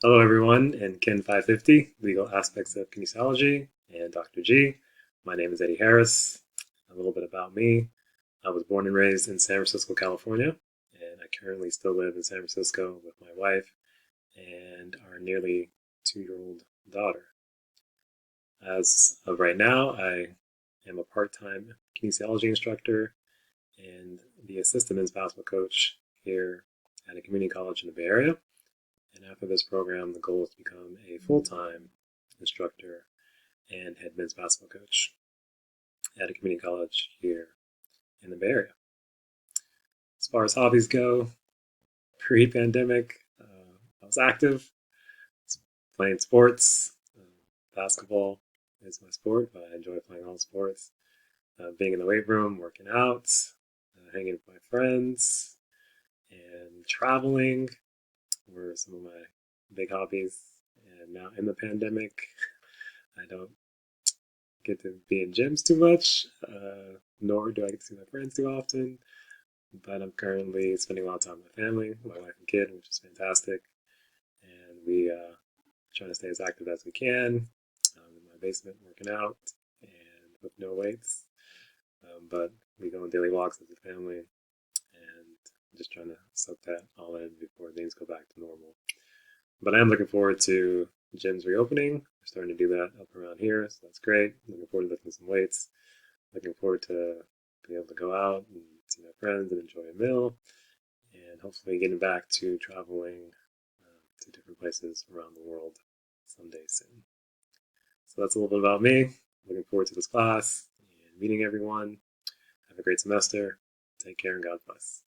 Hello, everyone, and KIN550, Legal Aspects of Kinesiology, and Dr. G. My name is Eddie Harris. A little bit about me. I was born and raised in San Francisco, California, and I currently still live in San Francisco with my wife and our nearly 2-year-old daughter. As of right now, I am a part-time kinesiology instructor and the assistant men's basketball coach here at a community college in the Bay Area. And after this program, the goal is to become a full-time instructor and head men's basketball coach at a community college here in the Bay Area. As far as hobbies go, pre-pandemic, I was active, playing sports. Basketball is my sport, but I enjoy playing all sports. Being in the weight room, working out, hanging with my friends, and traveling were some of my big hobbies. And now in the pandemic, I don't get to be in gyms too much, nor do I get to see my friends too often. But I'm currently spending a lot of time with my family, my wife and kid, which is fantastic. And we trying to stay as active as we can. In my basement, working out and with no weights. But we go on daily walks as a family, and just trying to soak that all in before things go back to normal. But I am looking forward to gyms reopening. We're starting to do that up around here, so that's great. Looking forward to lifting some weights. Looking forward to being able to go out and see my friends and enjoy a meal, and hopefully getting back to traveling to different places around the world someday soon. So that's a little bit about me. Looking forward to this class and meeting everyone. Have a great semester. Take care and God bless.